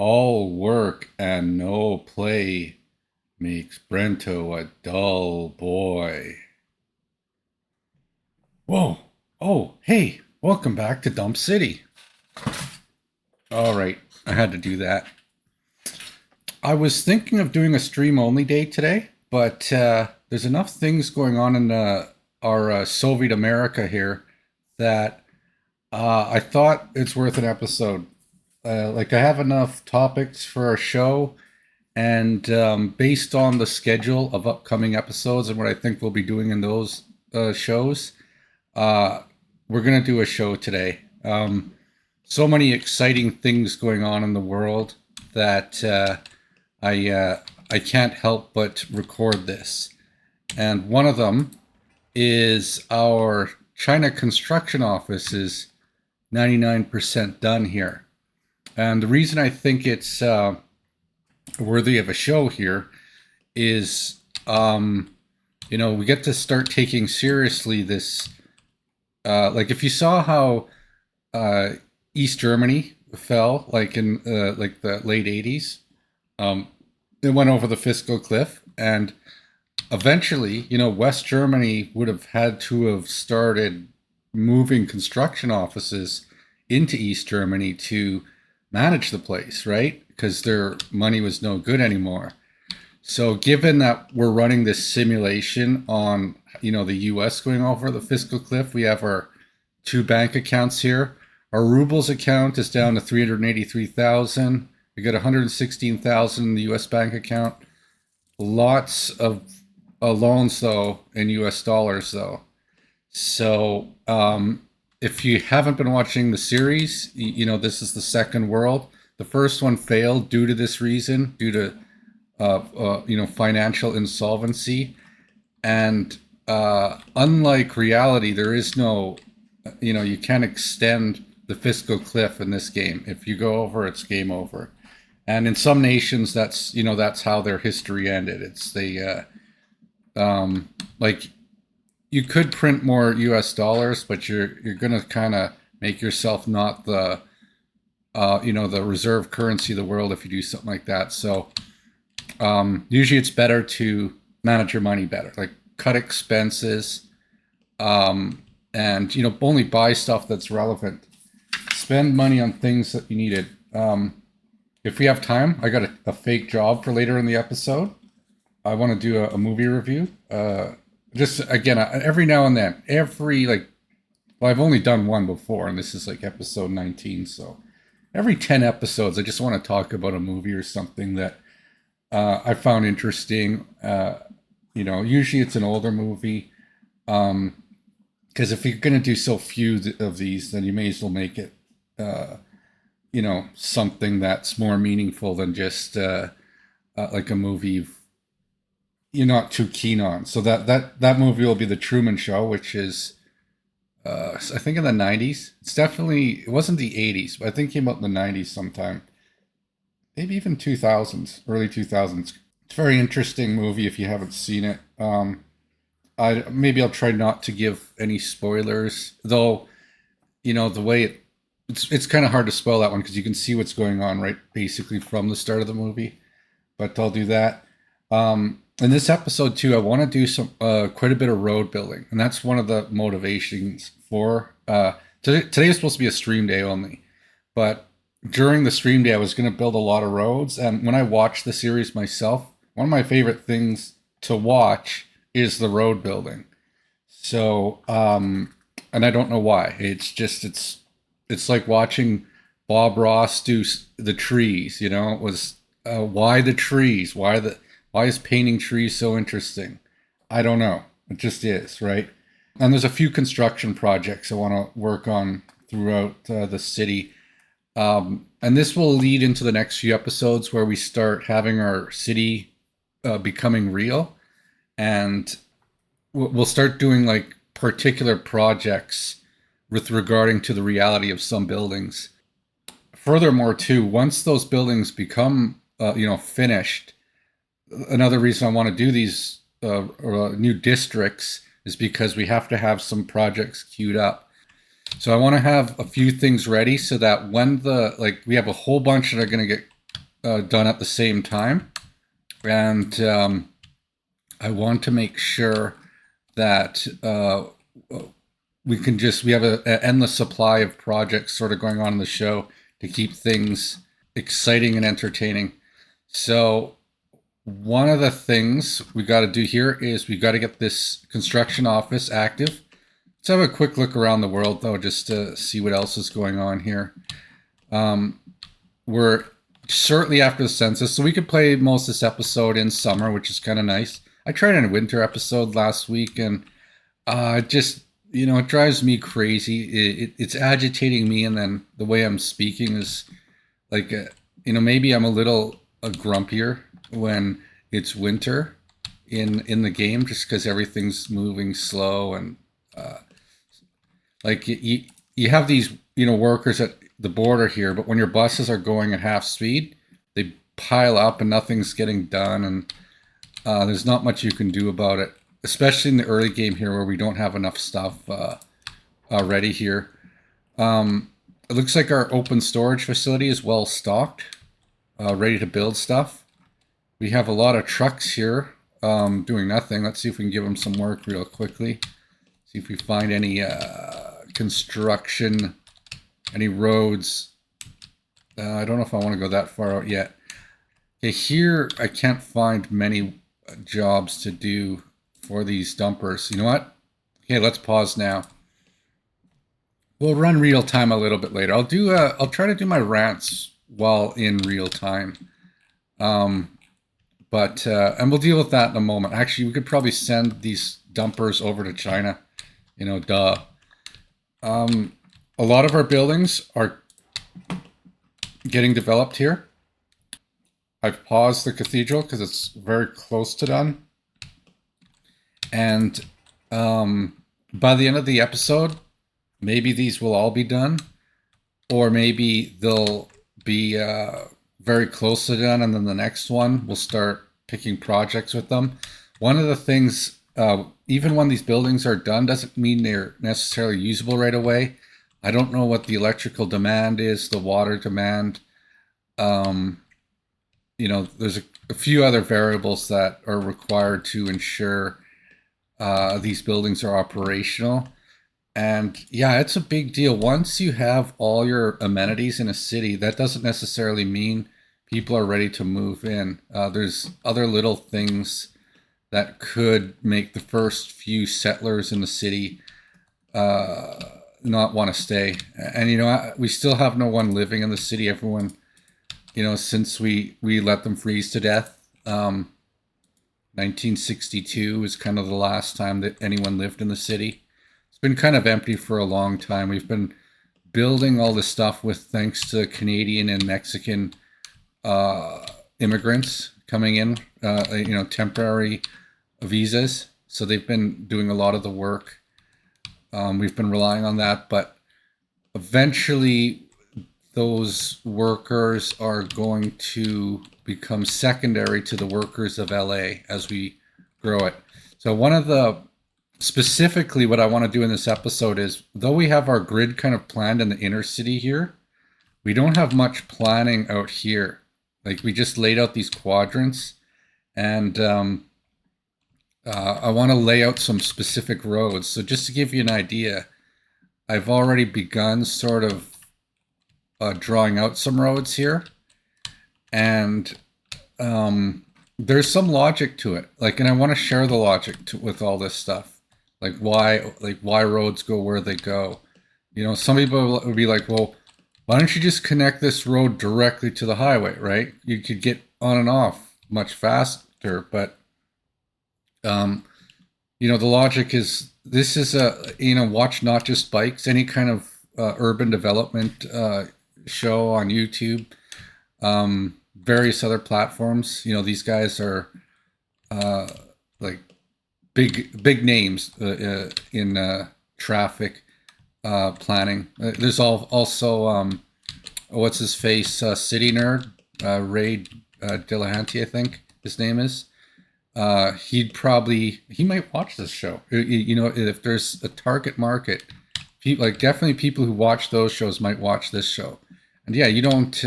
All work and no play makes Brento a dull boy. Whoa. Oh, hey, welcome back to Dump City. All right, I had to do that. I was thinking of doing a stream only day today, but there's enough things going on in our Soviet America here that I thought it's worth an episode. I have enough topics for our show, and based on the schedule of upcoming episodes and what I think we'll be doing in those shows, uh, we're gonna do a show today. So many exciting things going on in the world that I can't help but record this. And one of them is our China construction office is 99% done here. And the reason I think it's worthy of a show here is, we get to start taking seriously this. Like, if you saw how uh, East Germany fell, like in like the late '80s, um, it went over the fiscal cliff, and eventually, West Germany would have had to have started moving construction offices into East Germany to manage the place, right? Because their money was no good anymore. So, given that we're running this simulation on, the U.S. going over the fiscal cliff, we have our two bank accounts here. Our rubles account is down to 383,000. We got 116,000 in the U.S. bank account. Lots of loans though in U.S. dollars though. So if you haven't been watching the series, this is the second world. The first one failed due to this reason, due to financial insolvency, and unlike reality, there is no, you can't extend the fiscal cliff in this game. If you go over, it's game over. And in some nations, that's how their history ended. It's like you could print more U.S. dollars, but you're gonna kind of make yourself not the reserve currency of the world if you do something like that. So usually it's better to manage your money better, like cut expenses, and only buy stuff that's relevant. Spend money on things that you needed. If we have time, I got a fake job for later in the episode. I want to do a movie review. Just again, every now and then, well, I've only done one before, and this is like episode 19. So every 10 episodes, I just want to talk about a movie or something that I found interesting. Usually it's an older movie. Because if you're going to do so few of these, then you may as well make it, something that's more meaningful than just like a movie you're not too keen on. So that movie will be the Truman Show, which is I think in the '90s. It wasn't the '80s, but I think it came out in the '90s sometime, maybe even 2000s, early 2000s. It's a very interesting movie if you haven't seen it. Maybe I'll try not to give any spoilers, though. The way it's kind of hard to spoil that one because you can see what's going on right basically from the start of the movie. But I'll do that. In this episode too, I want to do some quite a bit of road building, and that's one of the motivations for today is supposed to be a stream day only, but during the stream day, I was going to build a lot of roads, and when I watched the series myself, one of my favorite things to watch is the road building. So, and I don't know why. It's like watching Bob Ross do the trees. It was why the trees? Why is painting trees so interesting? I don't know. It just is, right? And there's a few construction projects I want to work on throughout the city. And this will lead into the next few episodes where we start having our city becoming real. And we'll start doing like particular projects with regarding to the reality of some buildings. Furthermore, too, once those buildings become, finished, another reason I want to do these new districts is because we have to have some projects queued up. So I want to have a few things ready so that when we have a whole bunch that are going to get done at the same time. And I want to make sure that we have an endless supply of projects sort of going on in the show to keep things exciting and entertaining. So one of the things we got to do here is we got to get this construction office active. Let's have a quick look around the world, though, just to see what else is going on here. We're shortly after the census, so we could play most of this episode in summer, which is kind of nice. I tried a winter episode last week, and just, it drives me crazy. It's agitating me, and then the way I'm speaking is like, maybe I'm a little grumpier when it's winter in the game, just because everything's moving slow, and like you have these workers at the border here, but when your buses are going at half speed, they pile up and nothing's getting done, and there's not much you can do about it, especially in the early game here where we don't have enough stuff ready here. It looks like our open storage facility is well stocked, ready to build stuff. We have a lot of trucks here doing nothing. Let's see if we can give them some work real quickly. See if we find any construction, any roads. I don't know if I want to go that far out yet. Okay, here I can't find many jobs to do for these dumpers. You know what? Okay, let's pause now. We'll run real time a little bit later. I'll try to do my rants while in real time. But we'll deal with that in a moment. Actually, we could probably send these dumpers over to China. Duh. A lot of our buildings are getting developed here. I've paused the cathedral because it's very close to done. And by the end of the episode, maybe these will all be done, or maybe they'll be very close to done, and then the next one we'll start picking projects with them. One of the things, even when these buildings are done, doesn't mean they're necessarily usable right away. I don't know what the electrical demand is, the water demand. There's a few other variables that are required to ensure these buildings are operational. And yeah, it's a big deal. Once you have all your amenities in a city, that doesn't necessarily mean people are ready to move in. There's other little things that could make the first few settlers in the city not want to stay. And, we still have no one living in the city. Everyone, since we let them freeze to death, 1962 was kind of the last time that anyone lived in the city. It's been kind of empty for a long time. We've been building all this stuff with thanks to Canadian and Mexican immigrants coming in, temporary visas. So they've been doing a lot of the work. We've been relying on that, but eventually those workers are going to become secondary to the workers of LA as we grow it. So specifically what I want to do in this episode is, though we have our grid kind of planned in the inner city here, we don't have much planning out here. Like, we just laid out these quadrants, and I want to lay out some specific roads. So just to give you an idea, I've already begun sort of drawing out some roads here, and there's some logic to it. And I want to share the logic with all this stuff, like why roads go where they go. Some people would be like, well, why don't you just connect this road directly to the highway, right? You could get on and off much faster, but the logic is, this is watch Not Just Bikes, any kind of urban development show on YouTube, various other platforms. These guys are like big names in traffic planning. There's also what's his face, City Nerd, Ray Dillahunty, I think his name is. He might watch this show. If there's a target market, definitely people who watch those shows might watch this show. And yeah, you don't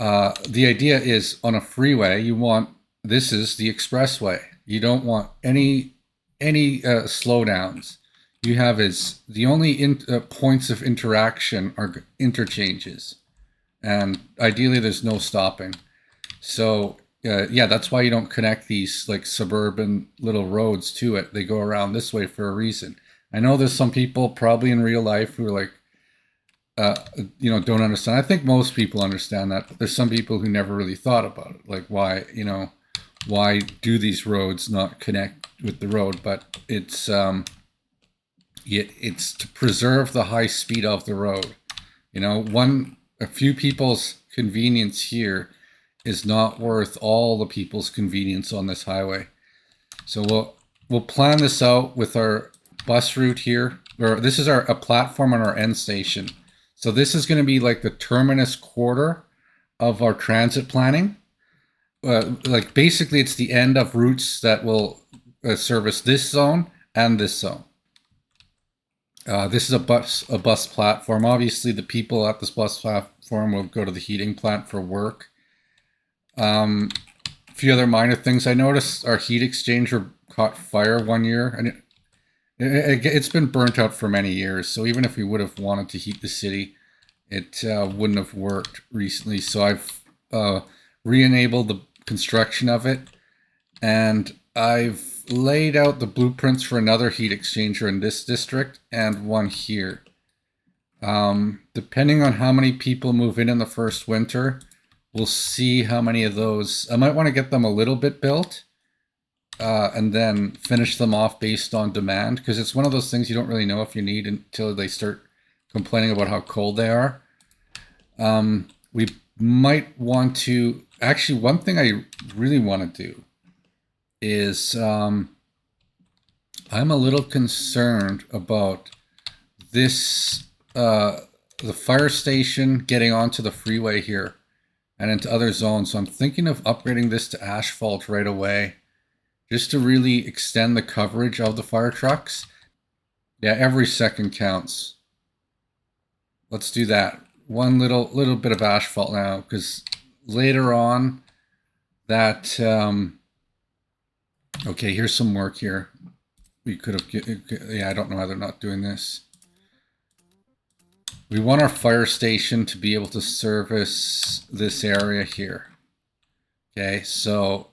The idea is on a freeway, this is the expressway. You don't want any slowdowns. You have is the only points of interaction are interchanges, and ideally there's no stopping. So yeah, that's why you don't connect these like suburban little roads to it. They go around this way for a reason. I know there's some people probably in real life who are like, don't understand. I think most people understand that. But there's some people who never really thought about it, like why do these roads not connect with the road? But it's to preserve the high speed of the road. A few people's convenience here is not worth all the people's convenience on this highway. So we'll plan this out with our bus route here, or this is a platform on our end station. So this is going to be like the terminus quarter of our transit planning. Like basically it's the end of routes that will service this zone and this zone. This is a bus platform. Obviously the people at this bus platform will go to the heating plant for work. A few other minor things. I noticed our heat exchanger caught fire one year, and it's been burnt out for many years. So even if we would have wanted to heat the city, it wouldn't have worked recently. So I've re-enabled the construction of it, and I've laid out the blueprints for another heat exchanger in this district and one here. Depending on how many people move in the first winter, we'll see how many of those. I might want to get them a little bit built and then finish them off based on demand, because it's one of those things you don't really know if you need until they start complaining about how cold they are. We might want to, actually, one thing I really want to do is I'm a little concerned about this, the fire station getting onto the freeway here and into other zones. So I'm thinking of upgrading this to asphalt right away, just to really extend the coverage of the fire trucks. Yeah, every second counts. Let's do that. One little bit of asphalt now, because later on that okay, here's some work here. We could have, yeah, I don't know why they're not doing this. We want our fire station to be able to service this area here. Okay, so,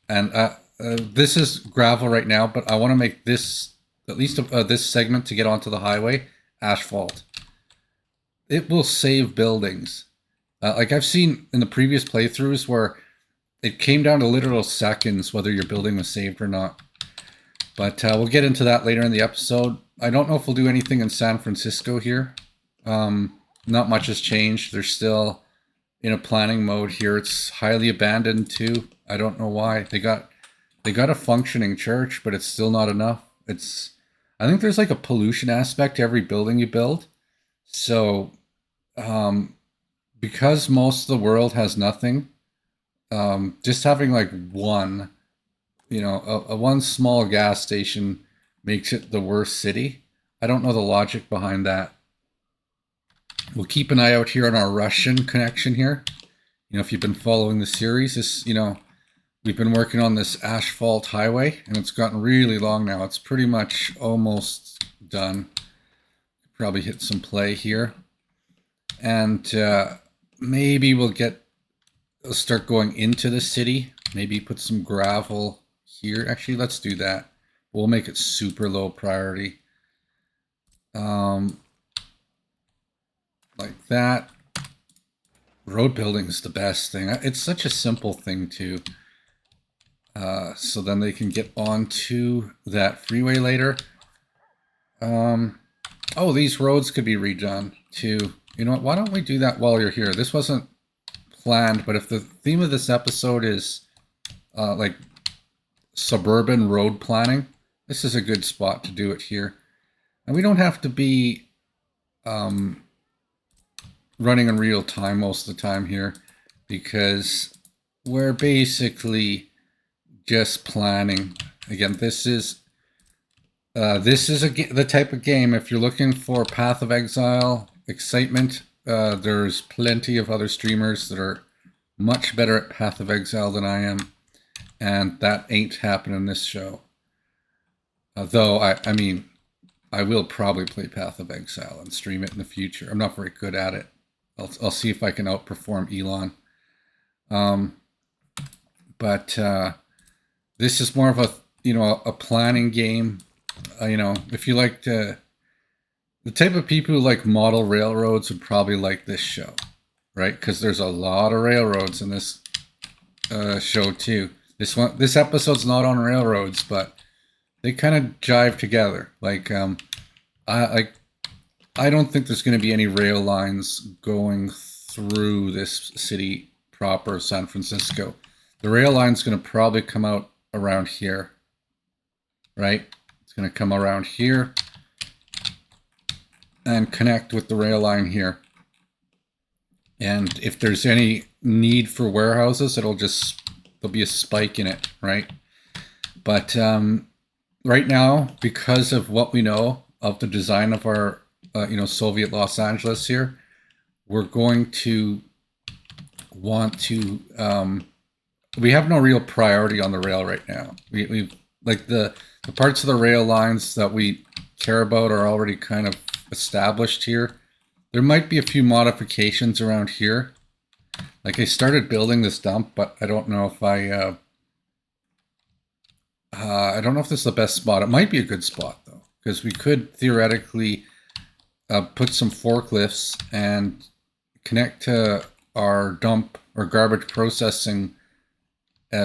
and this is gravel right now, but I want to make this, at least this segment to get onto the highway, asphalt. It will save buildings. Like I've seen in the previous playthroughs where it came down to literal seconds whether your building was saved or not. But we'll get into that later in the episode. I don't know if we'll do anything in San Francisco here. Not much has changed. They're still in a planning mode here. It's highly abandoned too. I don't know why. They got a functioning church, but it's still not enough. I think there's like a pollution aspect to every building you build. So, because most of the world has nothing, just having like one, a one small gas station makes it the worst city. I don't know the logic behind that. We'll keep an eye out here on our Russian connection here. If you've been following the series, we've been working on this asphalt highway, and it's gotten really long now. It's pretty much almost done. Probably hit some play here, and maybe we'll start going into the city. Maybe put some gravel here. Actually, let's do that. We'll make it super low priority. Like that. Road building is the best thing. It's such a simple thing too. So then they can get onto that freeway later. Oh, these roads could be redone too. You know what? Why don't we do that while you're here? This wasn't planned, but if the theme of this episode is like suburban road planning, this is a good spot to do it here. And we don't have to be running in real time most of the time here, because we're basically just planning. Again, this is the type of game, if you're looking for Path of Exile excitement, there's plenty of other streamers that are much better at Path of Exile than I am, and that ain't happening in this show. Though, I mean, I will probably play Path of Exile and stream it in the future. I'm not very good at it. I'll see if I can outperform Elon. But this is more of a planning game. If you like the type of people who like model railroads would probably like this show, right? Because there's a lot of railroads in this show too. This episode's not on railroads, but they kind of jive together. I don't think there's going to be any rail lines going through this city proper, San Francisco. The rail line's going to probably come out around here, right? It's going to come around here and connect with the rail line here. And if there's any need for warehouses, there'll be a spike in it, right? But right now, because of what we know of the design of our Soviet Los Angeles here, we're going to want to we have no real priority on the rail right now. We like the parts of the rail lines that we care about are already kind of established here. There might be a few modifications around here. Like I started building this dump, but I don't know if I don't know if this is the best spot. It might be a good spot though, because we could theoretically put some forklifts and connect to our dump or garbage processing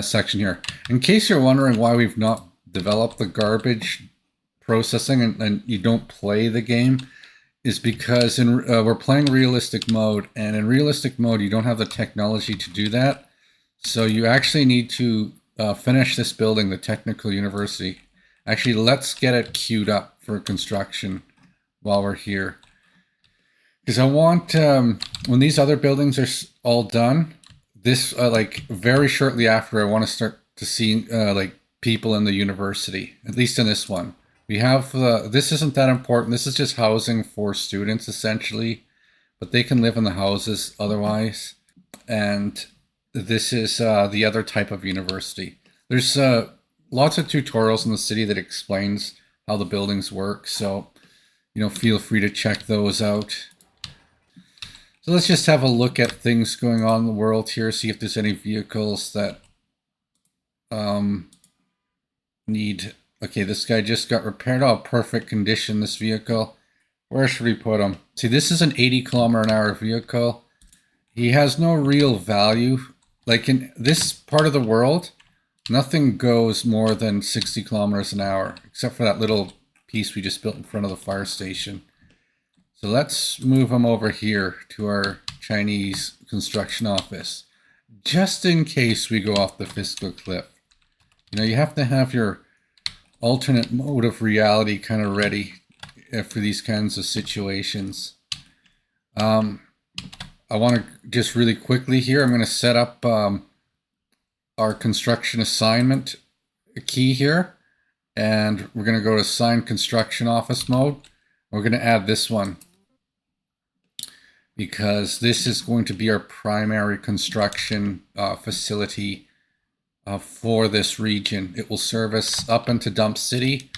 section here. In case you're wondering why we've not developed the garbage processing and you don't play the game, is because we're playing realistic mode, and in realistic mode you don't have the technology to do that. So you actually need to finish this building, the Technical University. Actually, let's get it queued up for construction while we're here. Because I want, when these other buildings are all done, this, like very shortly after, I want to start to see like people in the university, at least in this one. We have, this isn't that important. This is just housing for students essentially, but they can live in the houses otherwise. And this is the other type of university. There's lots of tutorials in the city that explains how the buildings work. So, feel free to check those out. So let's just have a look at things going on in the world here, see if there's any vehicles that need... Okay, this guy just got repaired. Oh, perfect condition, this vehicle. Where should we put him? See, this is an 80-kilometer-an-hour vehicle. He has no real value. Like in this part of the world, nothing goes more than 60 kilometers an hour, except for that little piece we just built in front of the fire station. So let's move him over here to our Chinese construction office, just in case we go off the fiscal cliff. You have to have your alternate mode of reality kind of ready for these kinds of situations. I want to just really quickly here, I'm going to set up our construction assignment key here, and we're going to go to assign construction office mode. We're going to add this one because this is going to be our primary construction facility for this region. It will service up into Dump City,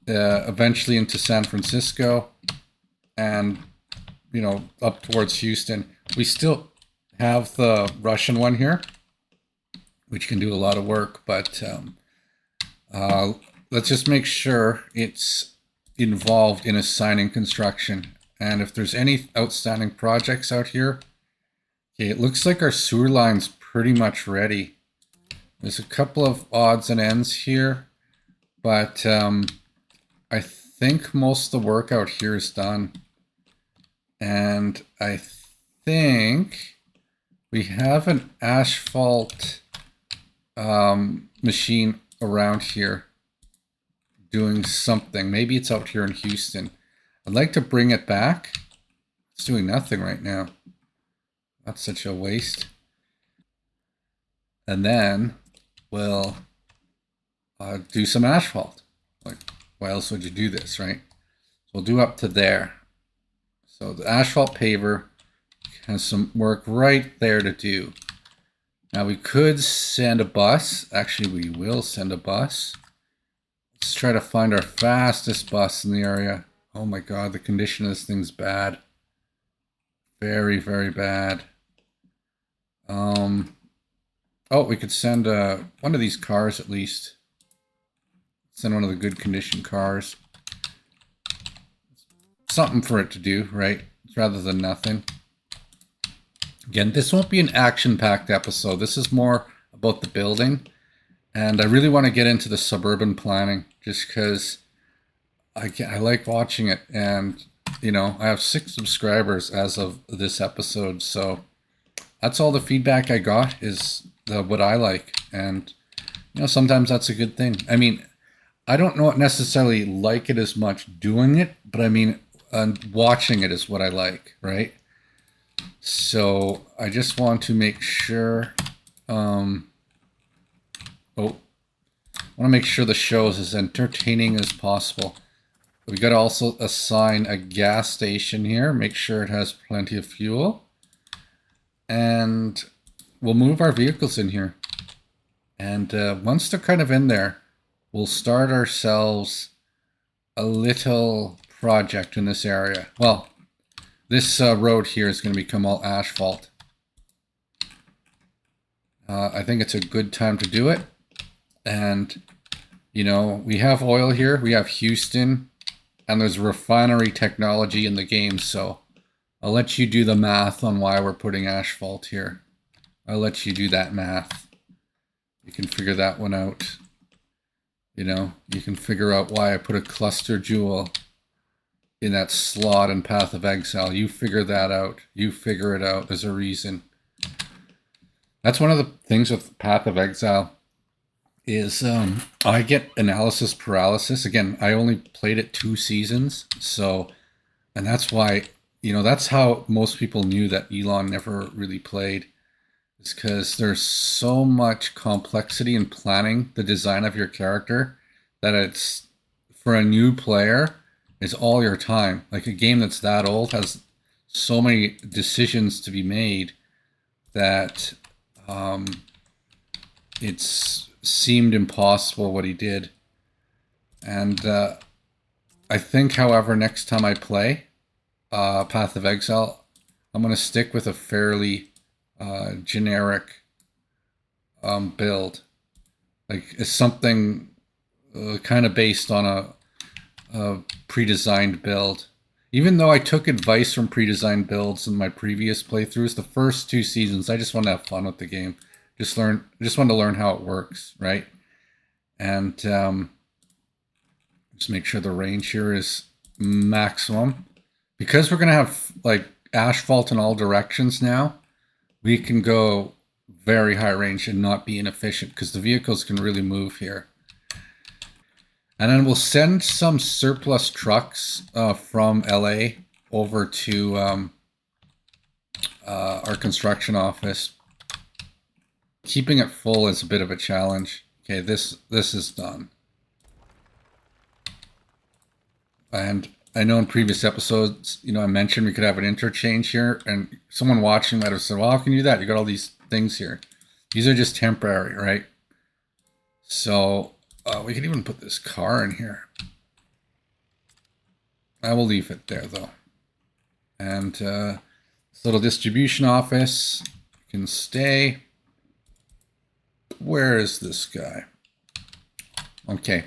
eventually into San Francisco, and up towards Houston. We still have the Russian one here, which can do a lot of work, but let's just make sure it's involved in assigning construction. And if there's any outstanding projects out here, okay, it looks like our sewer line's pretty much ready. There's a couple of odds and ends here, but I think most of the work out here is done. And I think we have an asphalt machine around here doing something. Maybe it's out here in Houston. I'd like to bring it back. It's doing nothing right now. That's such a waste. And then we'll do some asphalt. Like, why else would you do this, right? So we'll do up to there. So the asphalt paver has some work right there to do. Now we could send a bus. Actually, we will send a bus. Let's try to find our fastest bus in the area. Oh my god, the condition of this thing's bad. Very, very bad. Oh, we could send one of these cars at least. Send one of the good condition cars. Something for it to do, right? Rather than nothing. Again, this won't be an action-packed episode. This is more about the building. And I really want to get into the suburban planning just because I like watching it. And, you know, I have 6 subscribers as of this episode. So that's all the feedback I got is what I like. And, you know, sometimes that's a good thing. I mean, I don't know necessarily like it as much doing it, but I mean, watching it is what I like, right? So I just want to make sure, I want to make sure the show is as entertaining as possible. We got to also assign a gas station here, make sure it has plenty of fuel. And we'll move our vehicles in here. And once they're kind of in there, we'll start ourselves a little project in this area. Well, this road here is going to become all asphalt. I think it's a good time to do it. And, you know, we have oil here. We have Houston. And there's refinery technology in the game. So I'll let you do the math on why we're putting asphalt here. I'll let you do that math. You can figure that one out. You know, you can figure out why I put a cluster jewel in that slot in Path of Exile. You figure that out. You figure it out. There's a reason. That's one of the things with Path of Exile is I get analysis paralysis. Again, I only played it 2 seasons. So, and that's why, you know, that's how most people knew that Elon never really played. It's because there's so much complexity in planning the design of your character that it's, for a new player, is all your time. Like a game that's that old has so many decisions to be made that it's seemed impossible what he did. And I think, however, next time I play Path of Exile, I'm going to stick with a fairly generic build. Like it's something kind of based on a pre-designed build. Even though I took advice from pre-designed builds in my previous playthroughs, the first 2 seasons, I just wanted to have fun with the game. Just wanted to learn how it works, right? And just make sure the range here is maximum. Because we're going to have like asphalt in all directions now, we can go very high range and not be inefficient because the vehicles can really move here. And then we'll send some surplus trucks from LA over to our construction office. Keeping it full is a bit of a challenge. Okay, this is done. And I know in previous episodes, you know, I mentioned we could have an interchange here, and someone watching might have said, well, how can you do that? You got all these things here. These are just temporary, right? So we can even put this car in here. I will leave it there, though. And this little distribution office can stay. Where is this guy? Okay.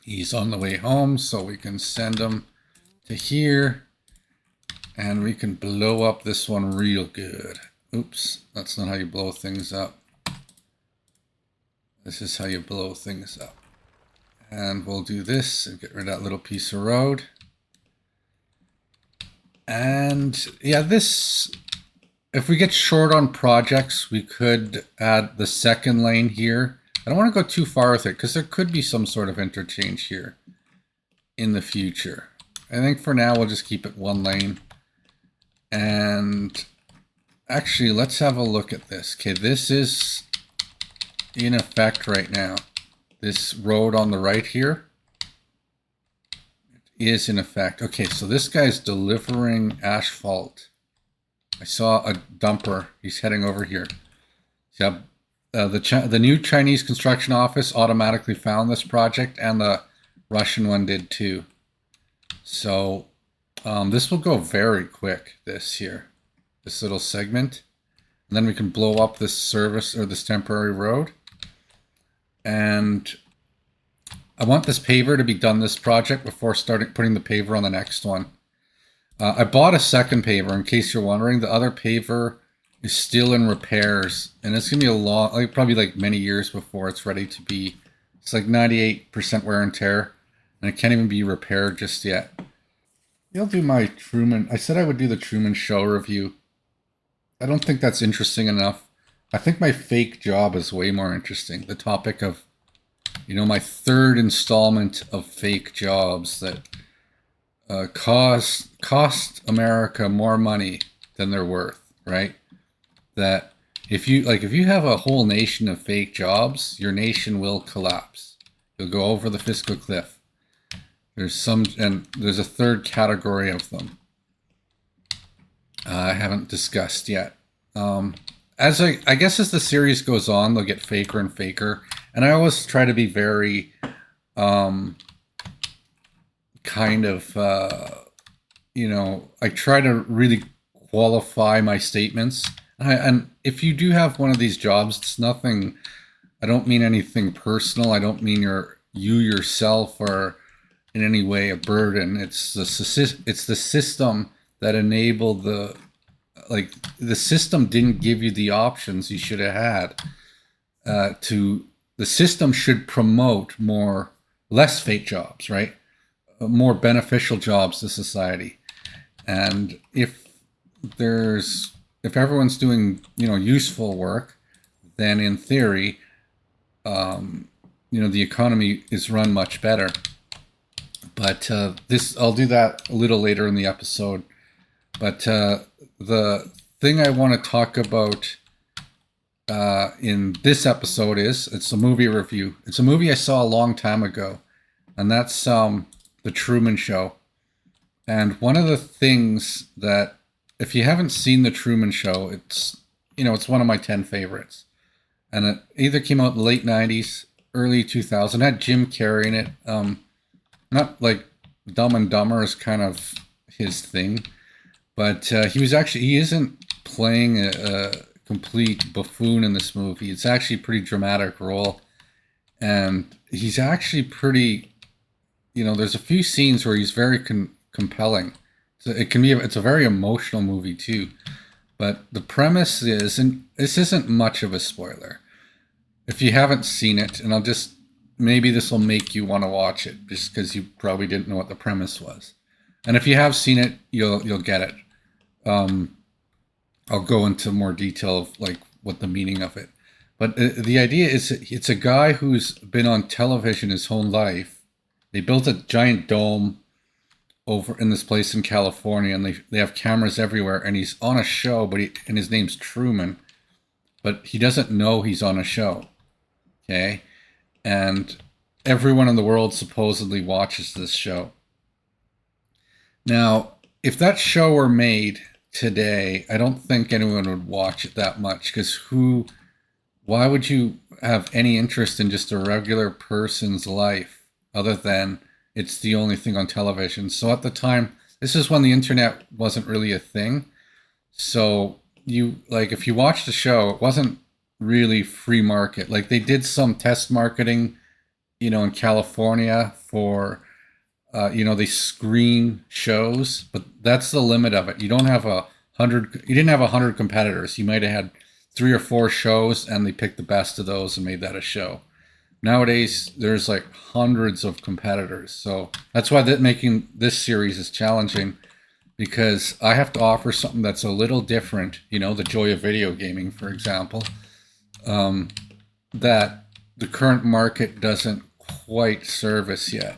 He's on the way home, so we can send him to here. And we can blow up this one real good. Oops, that's not how you blow things up. This is how you blow things up. And we'll do this and get rid of that little piece of road. And yeah, this, if we get short on projects, we could add the second lane here. I don't want to go too far with it because there could be some sort of interchange here in the future. I think for now we'll just keep it 1 lane. And actually, let's have a look at this. Okay, this is in effect right now. This road on the right here is in effect. Okay, so this guy's delivering asphalt. I saw a dumper. He's heading over here. Yeah, the new Chinese construction office automatically found this project, and the Russian one did too. So this will go very quick this year, this little segment. And then we can blow up this service or this temporary road. And I want this paver to be done this project before starting putting the paver on the next one. I bought a second paver, in case you're wondering. The other paver is still in repairs, and it's gonna be a long, like probably like many years before it's ready to be. It's like 98% wear and tear, and it can't even be repaired just yet. You'll do my Truman. I said I would do the Truman Show review. I don't think that's interesting enough. I think my fake job is way more interesting. The topic of, my third installment of fake jobs that cost America more money than they're worth, right? That if you have a whole nation of fake jobs, your nation will collapse. You'll go over the fiscal cliff. There's a third category of them I haven't discussed yet. I guess as the series goes on, they'll get faker and faker, and I always try to be very I try to really qualify my statements. And if you do have one of these jobs, it's nothing. I don't mean anything personal. I don't mean you yourself are in any way a burden. It's the system that enabled the system didn't give you the options you should have had. The system should promote less fake jobs, right? More beneficial jobs to society. And if everyone's doing useful work, then in theory, the economy is run much better. But I'll do that a little later in the episode. But the thing I want to talk about in this episode it's a movie review. It's a movie I saw a long time ago, and that's The Truman Show. And one of the things that, if you haven't seen The Truman Show, it's one of my 10 favorites. And it either came out in the late 90s, early 2000s. It had Jim Carrey in it. Not like Dumb and Dumber is kind of his thing, but he isn't playing a complete buffoon in this movie. It's actually a pretty dramatic role, and he's actually pretty. There's a few scenes where he's very compelling. So it's a very emotional movie too. But the premise is, and this isn't much of a spoiler, if you haven't seen it, and maybe this will make you want to watch it just because you probably didn't know what the premise was. And if you have seen it, you'll get it. I'll go into more detail of what the meaning of it. But the idea is, it's a guy who's been on television his whole life. They built a giant dome over in this place in California, and they have cameras everywhere, and he's on a show, and his name's Truman, but he doesn't know he's on a show. Okay? And everyone in the world supposedly watches this show. Now, if that show were made today, I don't think anyone would watch it that much, because why would you have any interest in just a regular person's life other than it's the only thing on television? So at the time, this is when the internet wasn't really a thing. So if you watch the show, it wasn't really free market. They did some test marketing, in California for, they screen shows, but that's the limit of it. You didn't have 100 competitors. You might have had 3 or 4 shows, and they picked the best of those and made that a show. Nowadays, there's hundreds of competitors. So that's why making this series is challenging, because I have to offer something that's a little different, the joy of video gaming, for example, that the current market doesn't quite service yet.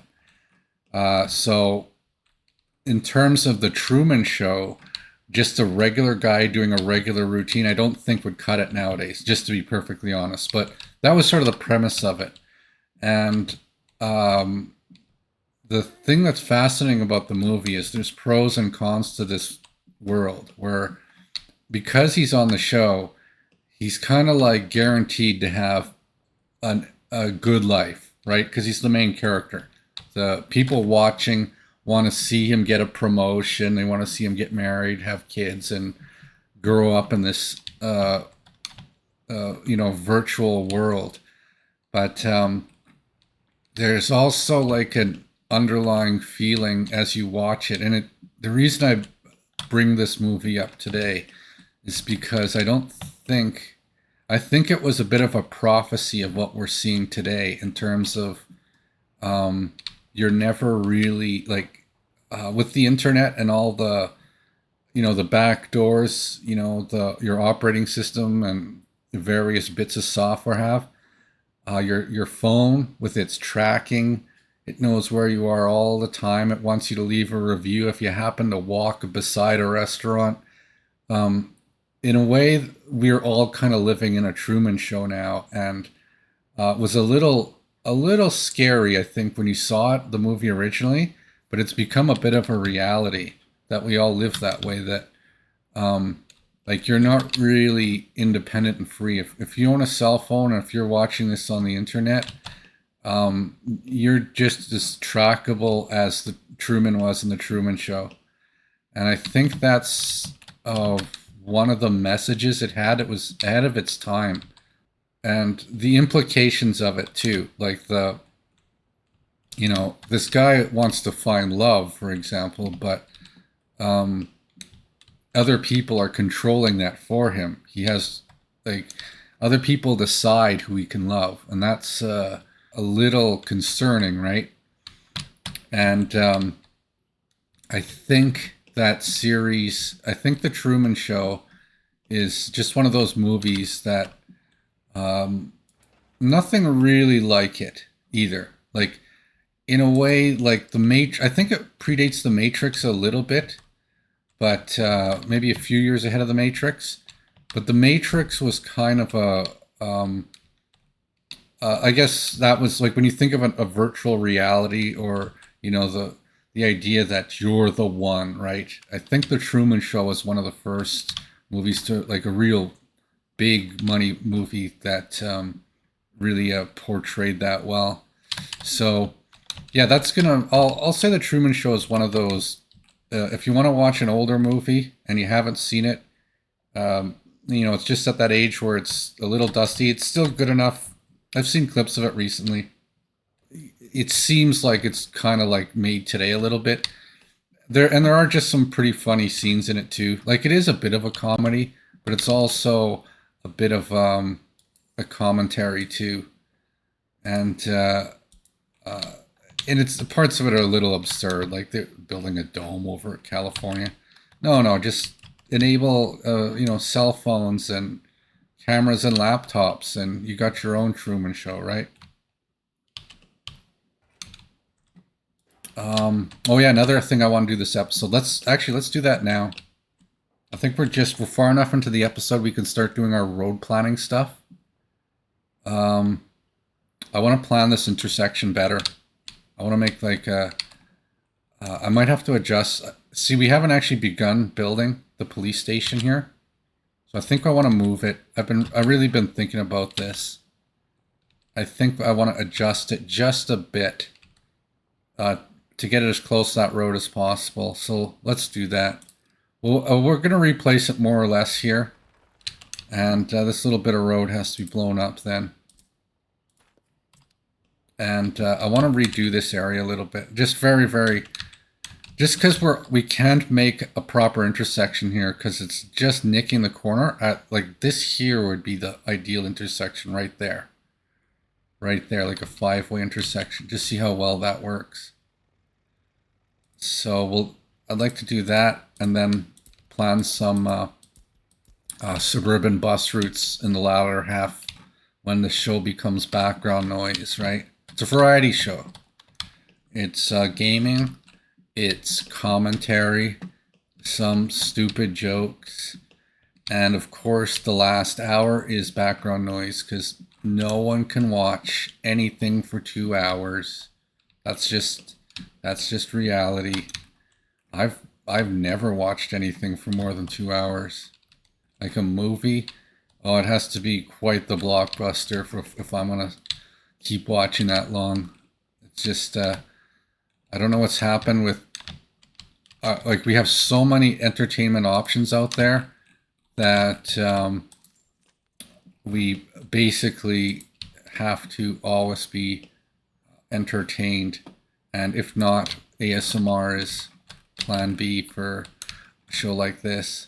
So in terms of The Truman Show, just a regular guy doing a regular routine, I don't think would cut it nowadays, just to be perfectly honest. But that was sort of the premise of it. And the thing that's fascinating about the movie is there's pros and cons to this world, where because he's on the show, he's kind of like guaranteed to have a good life, right? Because he's the main character. The people watching want to see him get a promotion. They want to see him get married, have kids, and grow up in this, virtual world. But there's also like an underlying feeling as you watch it, and the reason I bring this movie up today is because I think it was a bit of a prophecy of what we're seeing today in terms of you're never really like with the internet and all the the back doors, the your operating system and the various bits of software have your phone with its tracking. It knows where you are all the time. It wants you to leave a review if you happen to walk beside a restaurant. Um, in a way, we're all kind of living in a Truman Show now, and it was a little scary, I think, when you saw it, the movie originally. But it's become a bit of a reality that we all live that way. That like you're not really independent and free. If you own a cell phone, and if you're watching this on the internet, you're just as trackable as the Truman was in the Truman Show. And I think that's one of the messages it had. It was ahead of its time, and the implications of it too. Like this guy wants to find love, for example, but um, other people are controlling that for him. He has like other people decide who he can love, and that's a little concerning, right? And I think I think The Truman Show is just one of those movies that nothing really like it either. Like, in a way, like I think it predates The Matrix a little bit, but maybe a few years ahead of The Matrix. But The Matrix was kind of I guess that was like when you think of a virtual reality, or the idea that you're the one, right? I think The Truman Show was one of the first movies to like a real big money movie that really portrayed that well. So yeah, I'll say The Truman Show is one of those. If you want to watch an older movie and you haven't seen it, it's just at that age where it's a little dusty. It's still good enough. I've seen clips of it recently. It seems like it's kind of like made today a little bit. There are just some pretty funny scenes in it too. Like, it is a bit of a comedy, but it's also a bit of a commentary too. And uh, and it's the parts of it are a little absurd, like they're building a dome over California. No, just enable cell phones and cameras and laptops, and you got your own Truman Show, right? Oh yeah, another thing I want to do this episode. Let's do that now. I think we're far enough into the episode we can start doing our road planning stuff. Um, I want to plan this intersection better. I want to make like I might have to adjust. See, we haven't actually begun building the police station here, so I think I want to move it. I've really been thinking about this. I think I want to adjust it just a bit to get it as close to that road as possible. So let's do that. Well, we're going to replace it more or less here, and this little bit of road has to be blown up then. And I want to redo this area a little bit, just just because we can't make a proper intersection here because it's just nicking the corner. Like this here would be the ideal intersection right there, like a 5-way intersection. Just see how well that works. So I'd like to do that, and then plan some suburban bus routes in the latter half when the show becomes background noise, right? It's a variety show. It's gaming, it's commentary, some stupid jokes, and of course the last hour is background noise because no one can watch anything for 2 hours. That's just reality. I've never watched anything for more than 2 hours. Like a movie, Oh, it has to be quite the blockbuster if I'm gonna keep watching that long. It's just I don't know what's happened with like we have so many entertainment options out there that we basically have to always be entertained, and if not, ASMR is plan B for a show like this.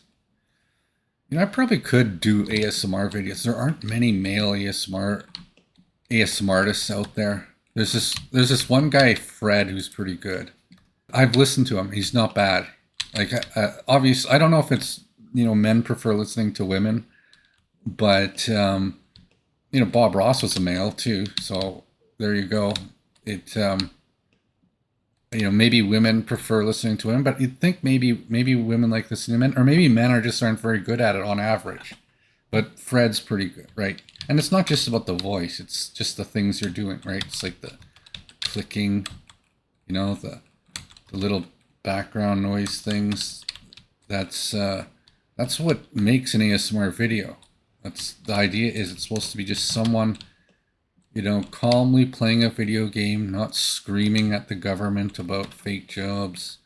You know, I probably could do ASMR videos. There aren't many male ASMR artists out there. There's this one guy, Fred, who's pretty good. I've listened to him. He's not bad. Like obviously, I don't know if it's men prefer listening to women, but Bob Ross was a male too. So there you go. It maybe women prefer listening to him, but you'd think maybe women like listening to men, or maybe men aren't very good at it on average. But Fred's pretty good, right? And it's not just about the voice; it's just the things you're doing, right? It's like the clicking, the little background noise things. That's what makes an ASMR video. That's the idea. Is it's supposed to be just someone calmly playing a video game, not screaming at the government about fake jobs.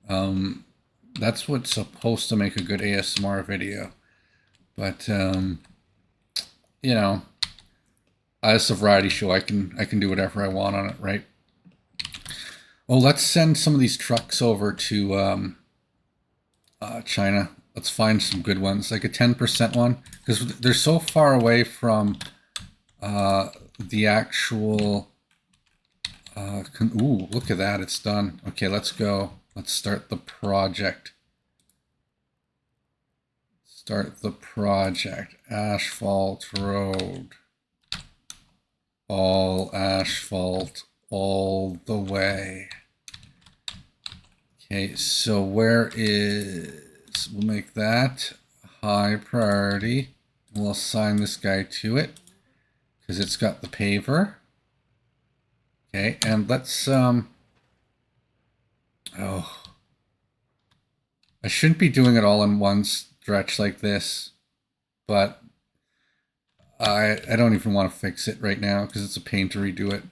That's what's supposed to make a good ASMR video. But as a variety show, I can do whatever I want on it, right? Oh, let's send some of these trucks over to China. Let's find some good ones, like a 10% one, because they're so far away from the actual ooh, look at that, it's done. Okay, let's go. Let's start the project. Asphalt road. All asphalt all the way. Okay, so we'll make that high priority. We'll assign this guy to it because it's got the paver. Okay, and let's I shouldn't be doing it all in one stretch like this, but I don't even want to fix it right now because it's a pain to redo it.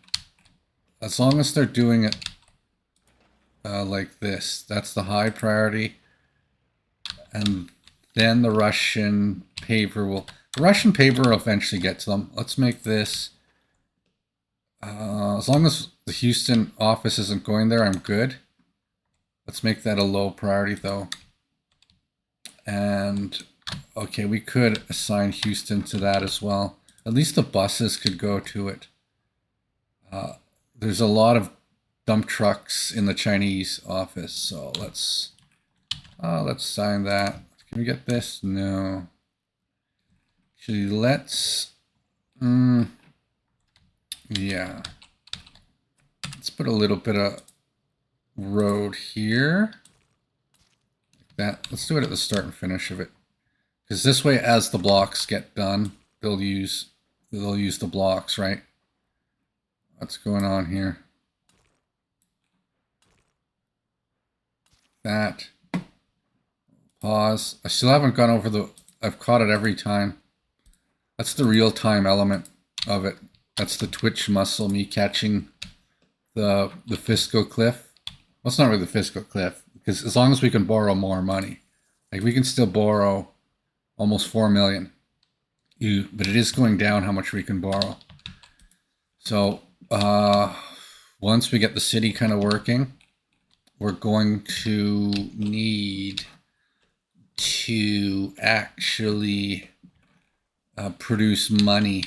As long as they're doing it like this, that's the high priority, and then the Russian paver will eventually get to them. Let's make this as long as the Houston office isn't going there, I'm good. Let's make that a low priority though. And okay, we could assign Houston to that as well. At least the buses could go to it. There's a lot of dump trucks in the Chinese office, so let's sign that. Can we get this? No. Actually, let's yeah. Let's put a little bit of road here. Like that. Let's do it at the start and finish of it. Because this way, as the blocks get done, they'll use the blocks, right? What's going on here? That. Pause. I still haven't gone over I've caught it every time. That's the real-time element of it. That's the Twitch muscle, me catching the fiscal cliff. Well, it's not really the fiscal cliff, because as long as we can borrow more money, like we can still borrow almost 4 million. But it is going down how much we can borrow. So once we get the city kind of working, we're going to need to actually produce money.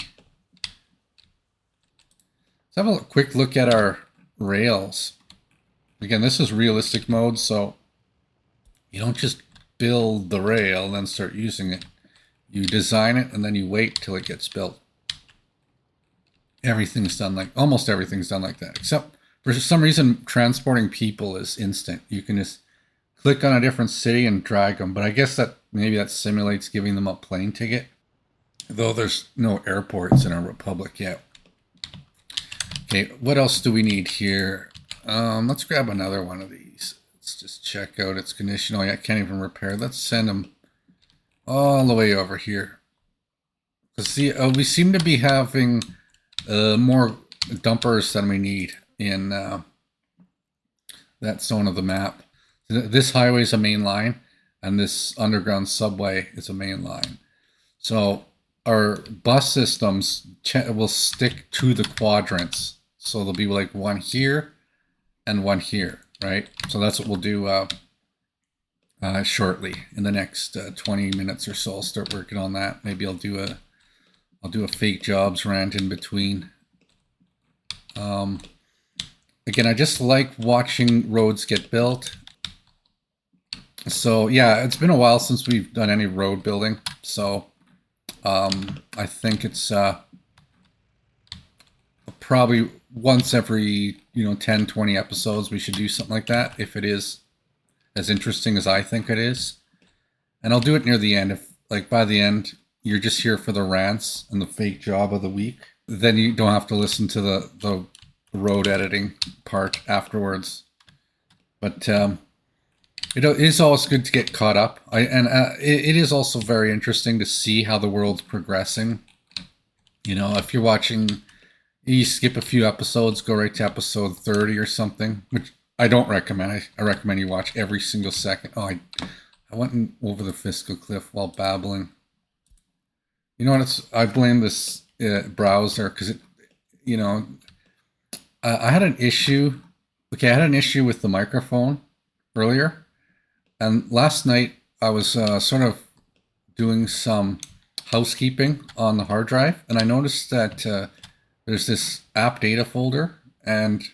Let's have a quick look at our rails. Again, this is realistic mode, so you don't just build the rail and then start using it. You design it and then you wait till it gets built. Almost everything's done like that, except for some reason transporting people is instant. You can just click on a different city and drag them, but I guess maybe that simulates giving them a plane ticket, though there's no airports in our republic yet. Okay, what else do we need here? Let's grab another one of these. Let's just check out its condition. Oh yeah, I can't even repair. Let's send them all the way over here. See, we seem to be having more dumpers than we need in that zone of the map. This highway is a main line, and this underground subway is a main line. So our bus systems will stick to the quadrants. So there'll be like one here and one here, right? So that's what we'll do shortly in the next 20 minutes or so. I'll start working on that. Maybe I'll do a fake jobs rant in between. Again, I just like watching roads get built. So yeah, it's been a while since we've done any road building. So I think it's probably once every 10, 20 episodes we should do something like that, if it is as interesting as I think it is. And I'll do it near the end. If like by the end you're just here for the rants and the fake job of the week, then you don't have to listen to the road editing part afterwards. But it is always good to get caught up. It is also very interesting to see how the world's progressing. If you're watching, you skip a few episodes, go right to episode 30 or something, which I don't recommend. I recommend you watch every single second. Oh, I went over the fiscal cliff while babbling. You know what? I blame this browser because I had an issue. Okay, I had an issue with the microphone earlier. And last night I was sort of doing some housekeeping on the hard drive, and I noticed that there's this app data folder and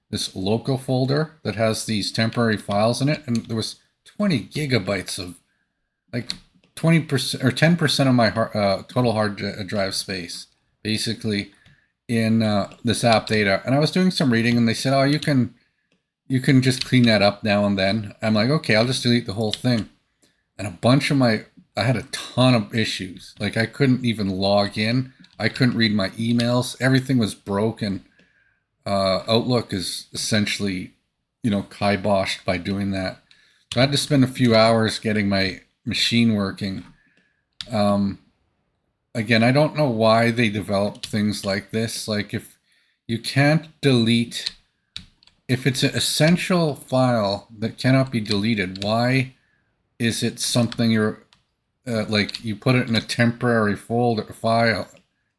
this local folder that has these temporary files in it, and there was 20 gigabytes of, like 20% or 10% of my total hard drive space, basically in this app data. And I was doing some reading, and they said, "Oh, you can just clean that up now and then." I'm like, okay, I'll just delete the whole thing. And I had a ton of issues. Like I couldn't even log in. I couldn't read my emails. Everything was broken. Outlook is essentially, kiboshed by doing that. So I had to spend a few hours getting my machine working. Again, I don't know why they develop things like this. Like if you can't delete, if it's an essential file that cannot be deleted, why is it something you're like you put it in a temporary folder file,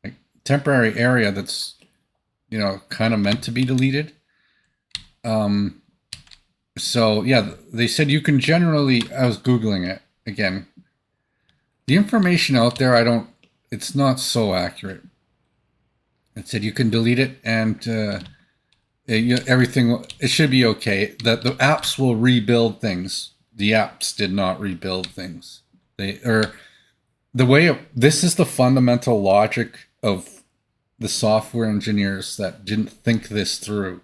like temporary area that's kind of meant to be deleted? So yeah, they said you can generally. I was Googling it again. The information out there, it's not so accurate. It said you can delete it and everything. It should be okay. That the apps will rebuild things. The apps did not rebuild things. This is the fundamental logic of the software engineers that didn't think this through.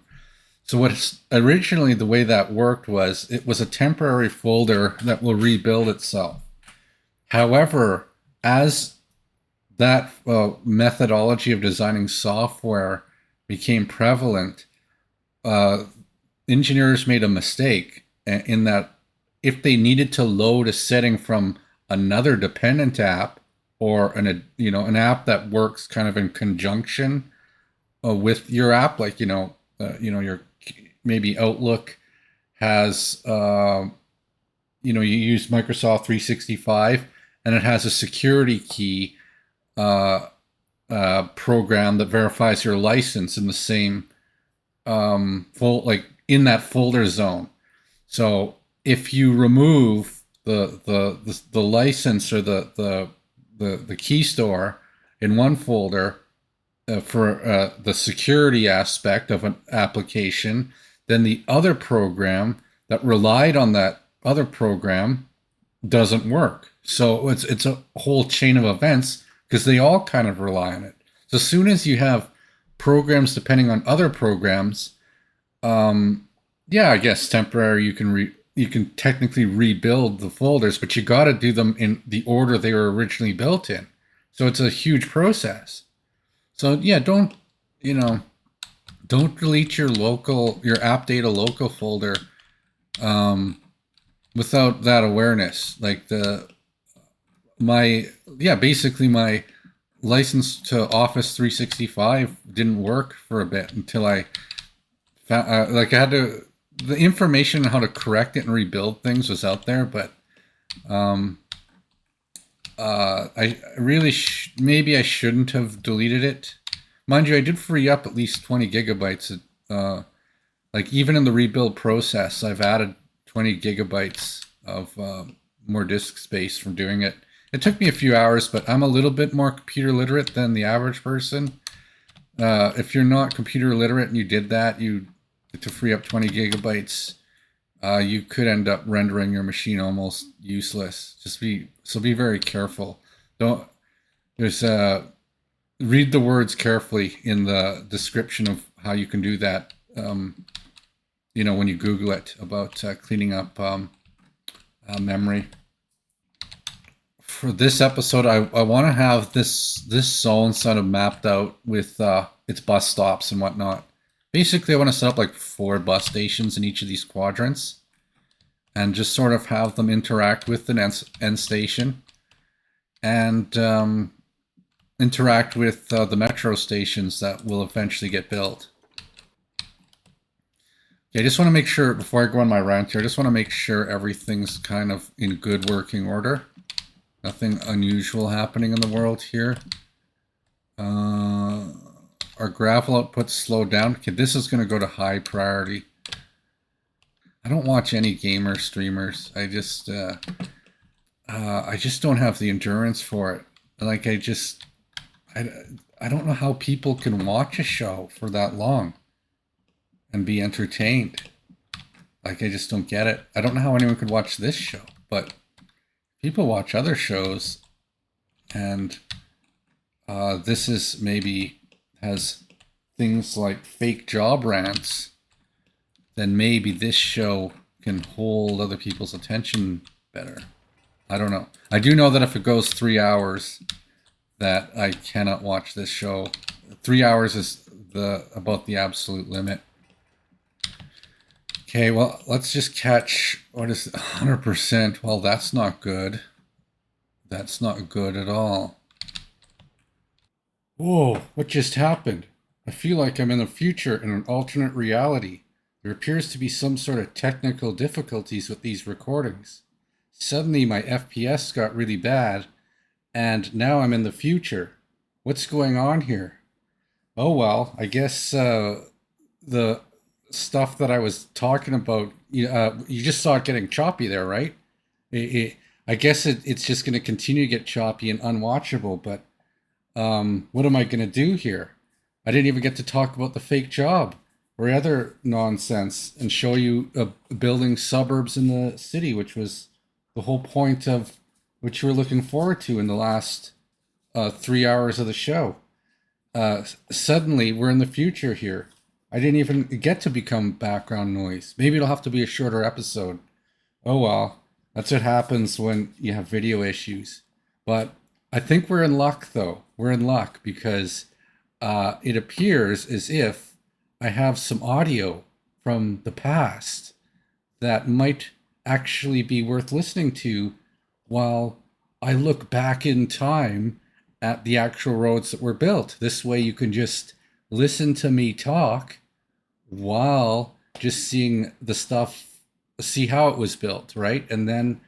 So originally the way that worked was it was a temporary folder that will rebuild itself. However, as that methodology of designing software became prevalent, engineers made a mistake in that if they needed to load a setting from another dependent app or an app that works kind of in conjunction with your app, like your maybe Outlook has you use Microsoft 365 and it has a security key program that verifies your license in the same like in that folder zone. So if you remove the license or the key store in one folder for the security aspect of an application, then the other program that relied on that other program doesn't work. So it's a whole chain of events because they all kind of rely on it. So as soon as you have programs depending on other programs, I guess temporary you can technically rebuild the folders, but you got to do them in the order they were originally built in. So it's a huge process. So yeah, don't delete your app data local folder without that awareness. Like basically my license to Office 365 didn't work for a bit until I found, like I had to, the information on how to correct it and rebuild things was out there, but um, I really maybe I shouldn't have deleted it. Mind you, I did free up at least 20 gigabytes. Like even in the rebuild process, I've added 20 gigabytes of more disk space from doing it. It took me a few hours, but I'm a little bit more computer literate than the average person. If you're not computer literate and you did that, you to free up 20 gigabytes, you could end up rendering your machine almost useless. Be very careful. Don't there's read the words carefully in the description of how you can do that. When you Google it about cleaning up memory. For this episode, I want to have this zone sort of mapped out with its bus stops and whatnot. Basically, I want to set up like 4 bus stations in each of these quadrants and just sort of have them interact with the end station and interact with the metro stations that will eventually get built. Yeah, I just want to make sure, before I go on my rant here, I just want to make sure everything's kind of in good working order. Nothing unusual happening in the world here. Our gravel output's slowed down. Okay, this is going to go to high priority. I don't watch any gamer streamers. I just don't have the endurance for it. Like I don't know how people can watch a show for that long and be entertained. Like I just don't get it. I don't know how anyone could watch this show, but people watch other shows, and this is maybe has things like fake job rants. Then maybe this show can hold other people's attention better. I don't know. I do know that if it goes 3 hours, that I cannot watch this show. 3 hours is about the absolute limit. Okay, well, let's just catch, what is it, 100%? Well, that's not good. That's not good at all. Whoa, what just happened? I feel like I'm in the future in an alternate reality. There appears to be some sort of technical difficulties with these recordings. Suddenly my FPS got really bad, and now I'm in the future. What's going on here? Oh well, I guess the stuff that I was talking about, you just saw it getting choppy there, right? I guess it's just going to continue to get choppy and unwatchable, but what am I going to do here? I didn't even get to talk about the fake job or other nonsense and show you building suburbs in the city, which was the whole point of which you were looking forward to in the last 3 hours of the show. Suddenly, we're in the future here. I didn't even get to become background noise. Maybe it'll have to be a shorter episode. Oh well, that's what happens when you have video issues. But I think we're in luck, though. We're in luck because it appears as if I have some audio from the past that might actually be worth listening to while I look back in time at the actual roads that were built. This way you can just listen to me talk while just seeing the stuff, see how it was built, right? And then,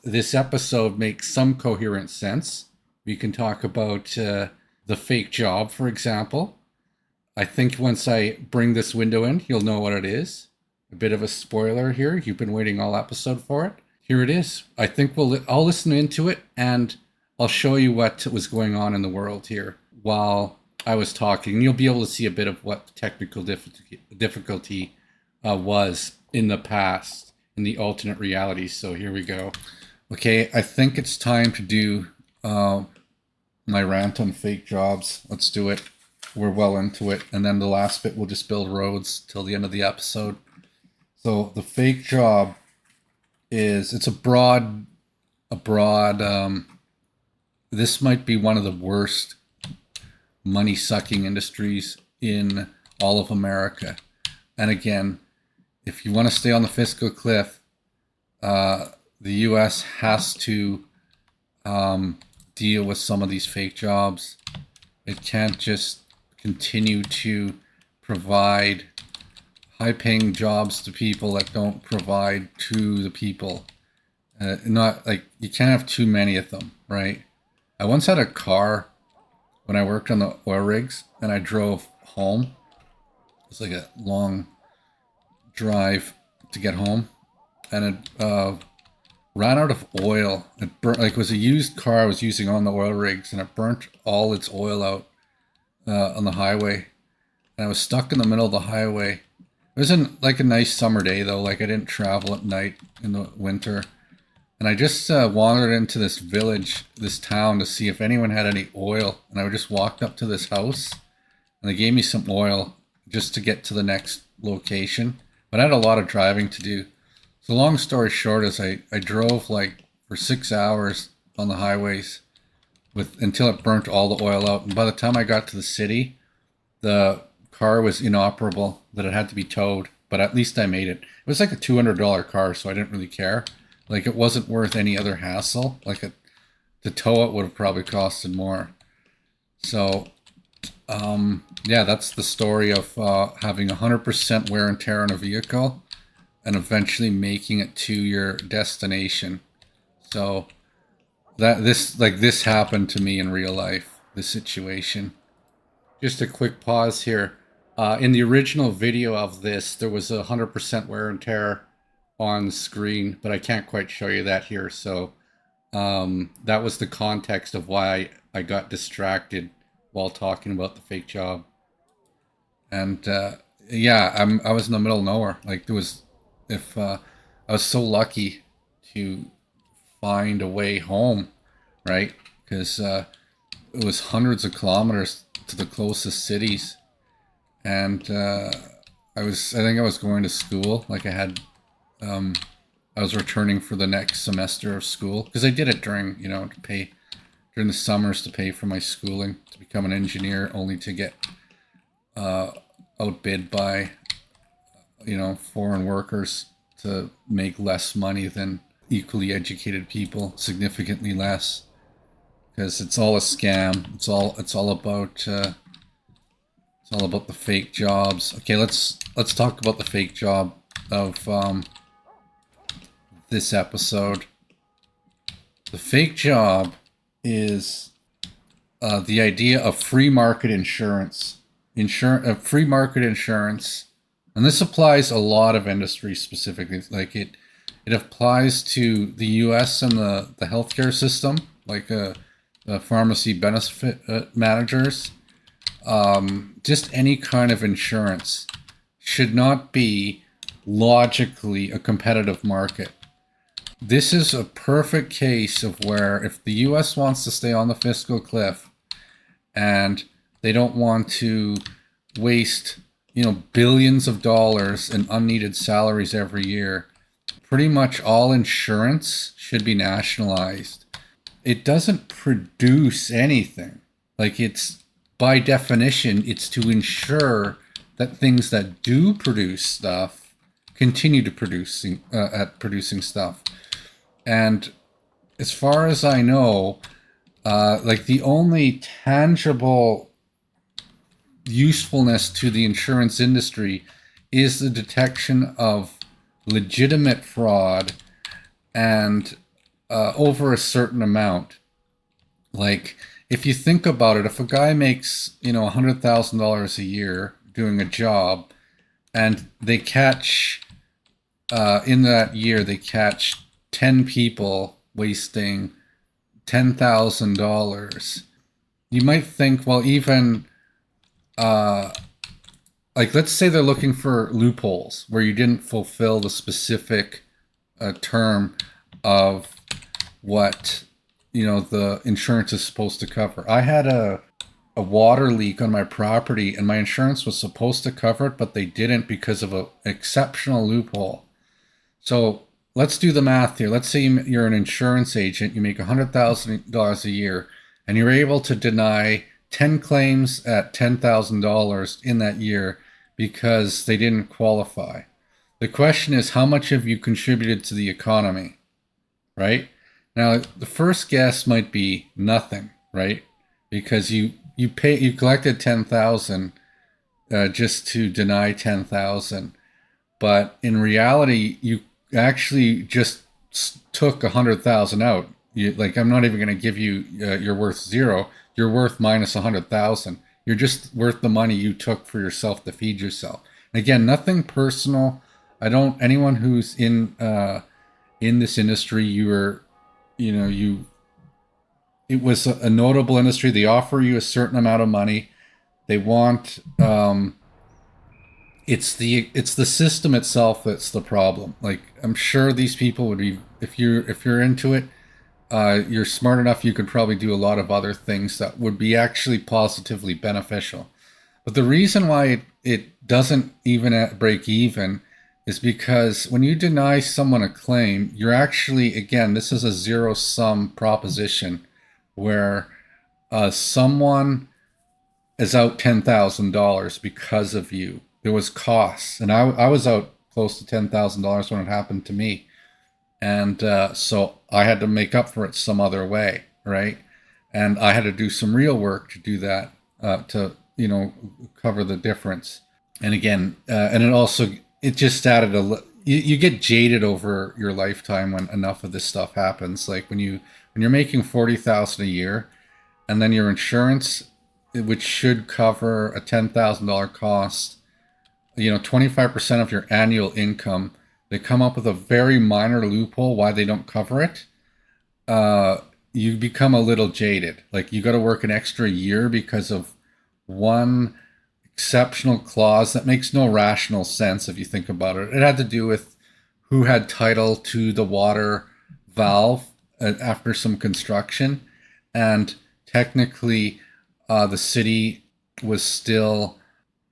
this episode makes some coherent sense. We can talk about the fake job, for example. I think once I bring this window in, you'll know what it is. A bit of a spoiler here. You've been waiting all episode for it. Here it is. I think I'll listen into it and I'll show you what was going on in the world here while I was talking. You'll be able to see a bit of what the technical difficulty was in the past, in the alternate realities. So here we go. Okay, I think it's time to do my rant on fake jobs. Let's do it. We're well into it. And then the last bit, we'll just build roads till the end of the episode. So the fake job it's a broad, this might be one of the worst money-sucking industries in all of America. And again, if you want to stay on the fiscal cliff, the U.S. has to deal with some of these fake jobs. It can't just continue to provide high-paying jobs to people that don't provide to the people. Not like you can't have too many of them, right? I once had a car when I worked on the oil rigs, and I drove home. It's like a long drive to get home, and it ran out of oil. It burnt, like it was a used car I was using on the oil rigs, and it burnt all its oil out on the highway. And I was stuck in the middle of the highway. It wasn't like a nice summer day though. Like I didn't travel at night in the winter. And I just wandered into this village, this town, to see if anyone had any oil. And I just walked up to this house, and they gave me some oil just to get to the next location. But I had a lot of driving to do. So long story short is I drove like for 6 hours on the highways until it burnt all the oil out. And by the time I got to the city, the car was inoperable, that it had to be towed. But at least I made it. It was like a $200 car, so I didn't really care. Like it wasn't worth any other hassle. To tow it would have probably costed more. So, yeah, that's the story of having 100% wear and tear on a vehicle and eventually making it to your destination. So this happened to me in real life, this situation. Just a quick pause here. In the original video of this, there was 100% wear and tear on the screen, but I can't quite show you that here. So that was the context of why I got distracted while talking about the fake job. And yeah, I was in the middle of nowhere. Like I was so lucky to find a way home, right? Because it was hundreds of kilometers to the closest cities, and I think I was going to school. Like I was returning for the next semester of school because I did it during to pay during the summers to pay for my schooling to become an engineer, only to get outbid by foreign workers to make less money than equally educated people, significantly less, because it's all a scam. It's all about the fake jobs. Okay, let's talk about the fake job of this episode. The fake job is the idea of free market insurance. Free market insurance, and this applies a lot of industries specifically. Like it applies to the U.S. and the healthcare system, like the pharmacy benefit managers. Just any kind of insurance should not be logically a competitive market. This is a perfect case of where if the U.S. wants to stay on the fiscal cliff and they don't want to waste, billions of dollars in unneeded salaries every year, pretty much all insurance should be nationalized. It doesn't produce anything. Like by definition, it's to ensure that things that do produce stuff continue to producing stuff. And as far as I know, like the only tangible usefulness to the insurance industry is the detection of legitimate fraud and over a certain amount. Like if you think about it, if a guy makes $100,000 a year doing a job, and they catch in that year they catch 10 people wasting $10,000, you might think, well, even like let's say they're looking for loopholes where you didn't fulfill the specific term of what the insurance is supposed to cover. I had a water leak on my property, and my insurance was supposed to cover it, but they didn't because of an exceptional loophole. So let's do the math here. Let's say you're an insurance agent, you make $100,000 a year, and you're able to deny 10 claims at $10,000 in that year because they didn't qualify. The question is, how much have you contributed to the economy, right? Now, the first guess might be nothing, right? Because you collected 10,000 just to deny 10,000, but in reality, you actually just took 100,000 out. Like, I'm not even going to give you you're worth zero. You're worth minus 100,000. You're just worth the money you took for yourself to feed yourself. And again, nothing personal. I don't. Anyone who's in this industry, you it was a notable industry. They offer you a certain amount of money. They want it's the system itself that's the problem. Like, I'm sure these people would be, if you're into it, you're smart enough. You could probably do a lot of other things that would be actually positively beneficial. But the reason why it doesn't even break even is because when you deny someone a claim, you're actually, again, this is a zero sum proposition where someone is out $10,000 because of you. There was costs, and I was out close to $10,000 when it happened to me, and so I had to make up for it some other way, right? And I had to do some real work to do that, to cover the difference. And again, and it just added you get jaded over your lifetime when enough of this stuff happens. Like when you're making 40,000 a year, and then your insurance, which should cover a $10,000 cost, 25% of your annual income, they come up with a very minor loophole why they don't cover it. You become a little jaded. Like, you got to work an extra year because of one exceptional clause that makes no rational sense if you think about it. It had to do with who had title to the water valve after some construction, and technically, the city was still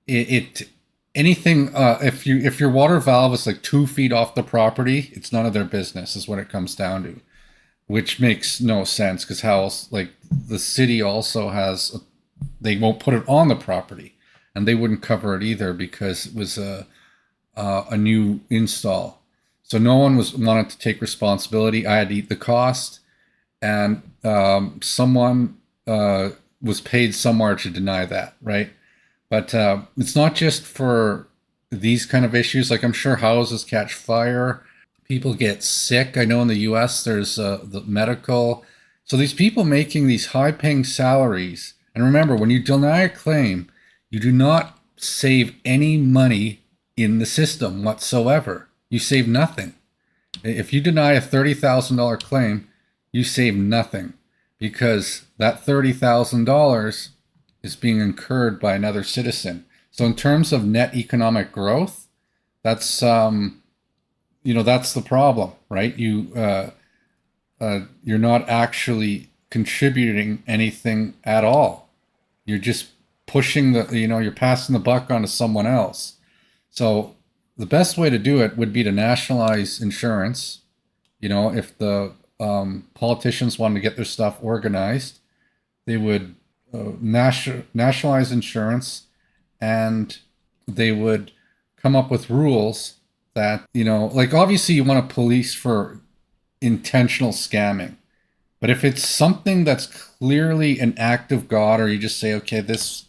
it anything if your water valve is like 2 feet off the property, it's none of their business, is what it comes down to, which makes no sense because how else, like, the city also has they won't put it on the property, and they wouldn't cover it either because it was a new install. So no one wanted to take responsibility. I had to eat the cost, and someone was paid somewhere to deny that, right? But it's not just for these kind of issues. Like, I'm sure houses catch fire, people get sick. I know in the U.S. there's the medical. So these people making these high-paying salaries, and remember, when you deny a claim, you do not save any money in the system whatsoever. You save nothing. If you deny a $30,000 claim, you save nothing because that $30,000 is being incurred by another citizen. So in terms of net economic growth, that's that's the problem, right? You're not actually contributing anything at all. You're just pushing you're passing the buck on to someone else. So the best way to do it would be to nationalize insurance. If the politicians wanted to get their stuff organized, they would nationalize insurance, and they would come up with rules that, like, obviously you want to police for intentional scamming. But if it's something that's clearly an act of God, or you just say, okay, there's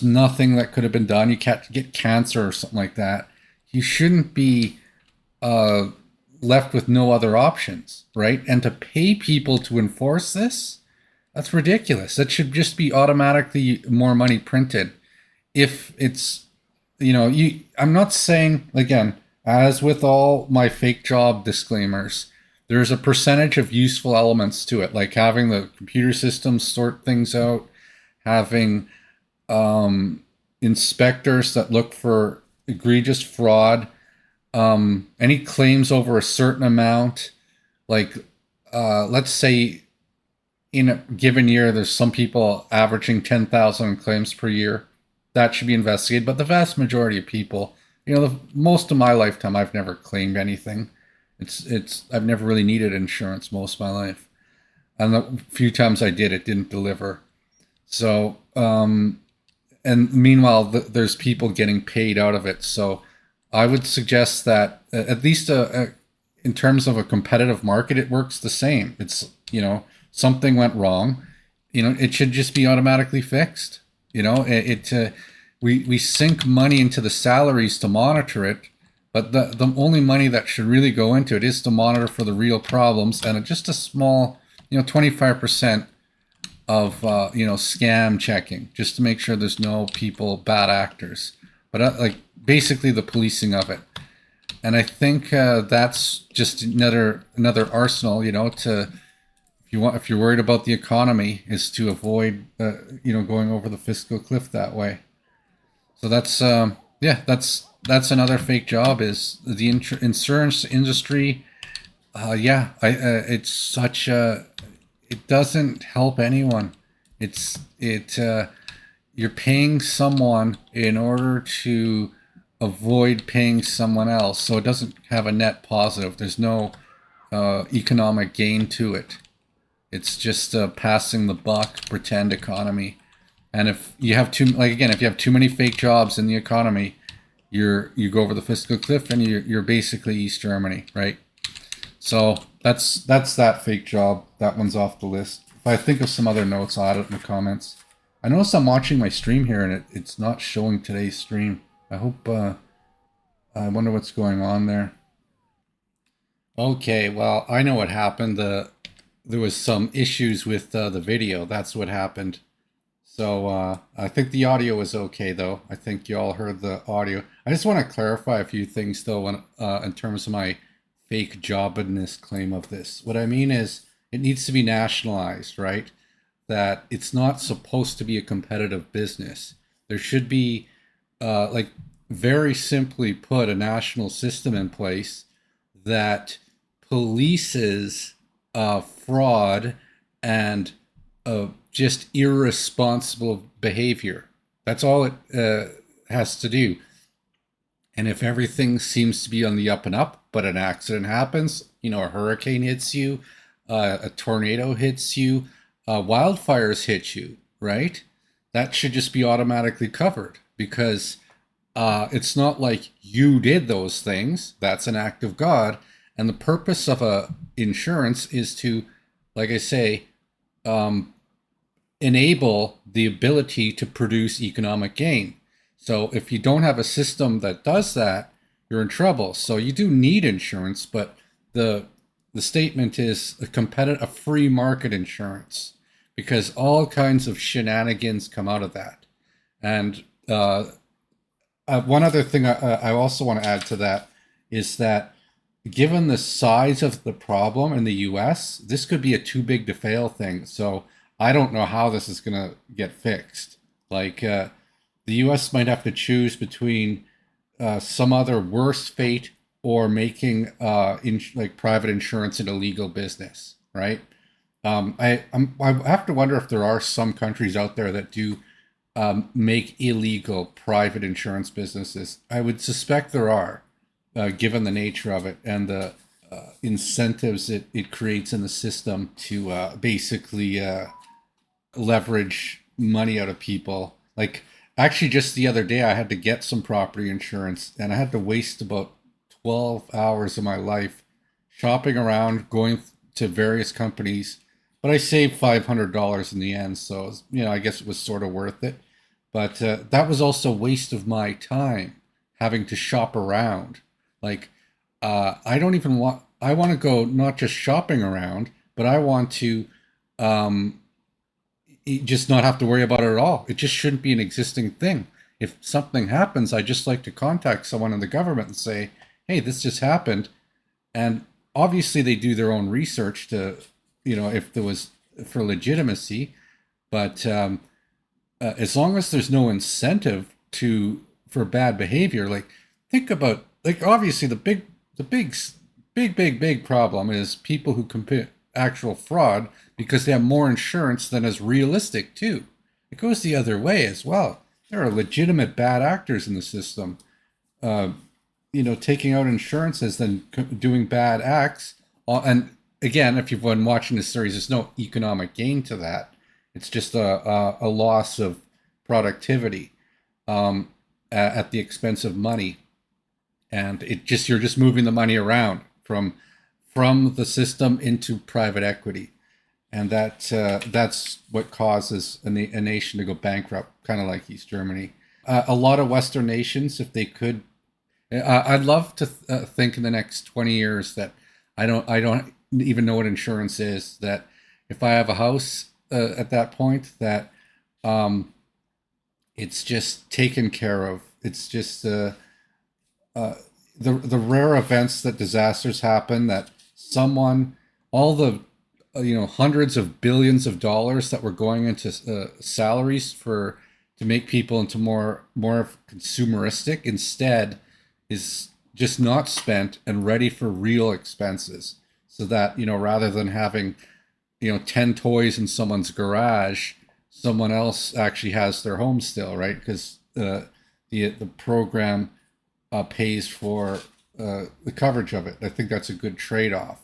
nothing that could have been done, you can't get cancer or something like that, you shouldn't be left with no other options, right? And to pay people to enforce this, that's ridiculous. That should just be automatically more money printed. If it's, I'm not saying, again, as with all my fake job disclaimers, there's a percentage of useful elements to it, like having the computer systems sort things out, having inspectors that look for egregious fraud, any claims over a certain amount, like let's say in a given year, there's some people averaging 10,000 claims per year. That should be investigated. But the vast majority of people, most of my lifetime, I've never claimed anything. I've never really needed insurance most of my life. And the few times I did, it didn't deliver. So, and meanwhile, there's people getting paid out of it. So I would suggest that at least in terms of a competitive market, it works the same. It's, something went wrong, it should just be automatically fixed. We sink money into the salaries to monitor it, but the only money that should really go into it is to monitor for the real problems, and just a small, 25% of scam checking, just to make sure there's no people, bad actors, but like basically the policing of it. And I think that's just another arsenal, to, if you're worried about the economy, is to avoid going over the fiscal cliff that way. So that's another fake job, is the insurance industry. It's such a, it doesn't help anyone. You're paying someone in order to avoid paying someone else, so it doesn't have a net positive. There's no economic gain to it. It's just passing the buck, pretend economy. And if you have if you have too many fake jobs in the economy, you go over the fiscal cliff, and you're basically East Germany, right? So that's that fake job. That one's off the list. If I think of some other notes, I'll add it in the comments. I notice I'm watching my stream here, and it's not showing today's stream. I hope. I wonder what's going on there. Okay, well, I know what happened. There was some issues with the video. That's what happened. So I think the audio was okay, though. I think you all heard the audio. I just want to clarify a few things, though, in terms of my fake jobbedness claim of this. What I mean is, it needs to be nationalized, right? That it's not supposed to be a competitive business. There should be, very simply put, a national system in place that polices fraud and just irresponsible behavior. That's all it has to do. And if everything seems to be on the up and up, but an accident happens, a hurricane hits you, a tornado hits you, wildfires hit you, right? That should just be automatically covered, because it's not like you did those things. That's an act of God. And the purpose of a insurance is to, like I say, enable the ability to produce economic gain. So if you don't have a system that does that, you're in trouble. So you do need insurance, but the statement is a free market insurance, because all kinds of shenanigans come out of that. And one other thing I also want to add to that is that, given the size of the problem in the US, this could be a too big to fail thing. So I don't know how this is going to get fixed. The US might have to choose between some other worse fate, or making private insurance an illegal business, right? I have to wonder if there are some countries out there that do make illegal private insurance businesses. I would suspect there are, given the nature of it and the incentives it creates in the system to basically leverage money out of people. Actually, just the other day, I had to get some property insurance, and I had to waste about 12 hours of my life shopping around, going to various companies. But I saved $500 in the end, so I guess it was sort of worth it. But that was also a waste of my time, having to shop around. I don't even want. I want to go not just shopping around, but I want to just not have to worry about it at all. It just shouldn't be an existing thing. If something happens, I just like to contact someone in the government and say, "Hey, this just happened," and obviously they do their own research to, if there was for legitimacy, but as long as there's no incentive for bad behavior, think about, obviously the big problem is people who commit actual fraud because they have more insurance than is realistic too. It goes the other way as well. There are legitimate bad actors in the system, taking out insurances, then doing bad acts. And again, if you've been watching this series, there's no economic gain to that. It's just a loss of productivity at the expense of money. And you're just moving the money around from from the system into private equity, and that's what causes a nation to go bankrupt, kind of like East Germany. A lot of Western nations, if they could, I'd love to think in the next 20 years that I don't even know what insurance is. That if I have a house at that point, that um, it's just taken care of. It's just uh, the rare events that disasters happen, that someone, all the hundreds of billions of dollars that were going into salaries for to make people into more consumeristic, instead is just not spent and ready for real expenses, so that rather than having 10 toys in someone's garage, someone else actually has their home still, right? Because the program pays for the coverage of it. I think that's a good trade-off.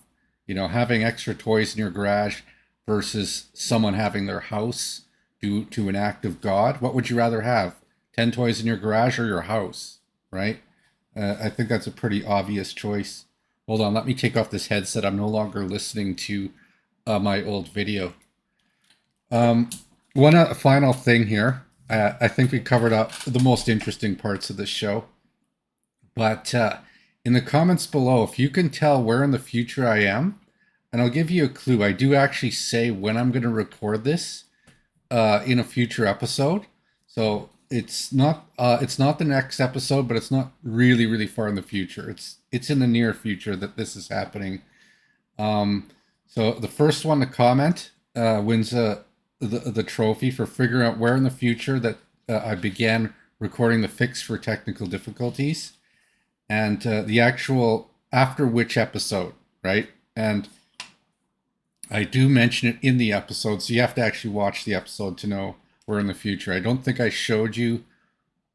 Having extra toys in your garage versus someone having their house due to an act of God. What would you rather have? 10 toys in your garage or your house, right? I think that's a pretty obvious choice. Hold on, let me take off this headset. I'm no longer listening to my old video. One final thing here. I think we covered up the most interesting parts of this show. But in the comments below, if you can tell where in the future I am, and I'll give you a clue. I do actually say when I'm going to record this in a future episode. So it's not the next episode, but it's not really far in the future. It's in the near future that this is happening. So the first one to comment wins the trophy for figuring out where in the future that I began recording the fix for technical difficulties, and the actual after which episode, right? And I do mention it in the episode, so you have to actually watch the episode to know where in the future. I don't think I showed you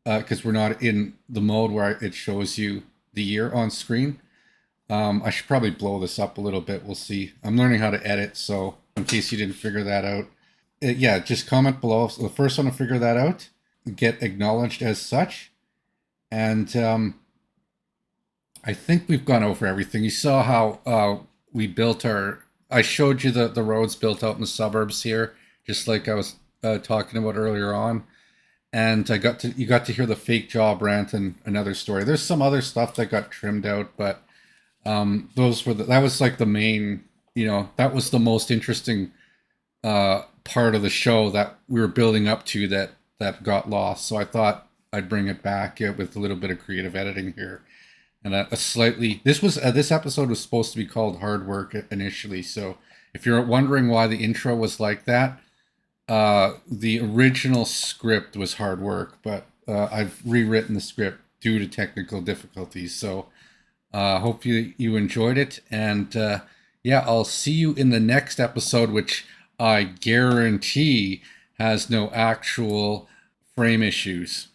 because we're not in the mode where it shows you the year on screen. I should probably blow this up a little bit. We'll see. I'm learning how to edit, so in case you didn't figure that out, yeah, just comment below. So the first one to figure that out, get acknowledged as such. And I think we've gone over everything. You saw how we built I showed you the roads built out in the suburbs here, just like I was talking about earlier on. And you got to hear the fake job rant and another story. There's some other stuff that got trimmed out, but that was like the main, that was the most interesting part of the show that we were building up to that got lost. So I thought I'd bring it back with a little bit of creative editing here. And this episode was supposed to be called Hard Work initially. So if you're wondering why the intro was like that, the original script was Hard Work, but I've rewritten the script due to technical difficulties. So hope you enjoyed it. And yeah, I'll see you in the next episode, which I guarantee has no actual frame issues.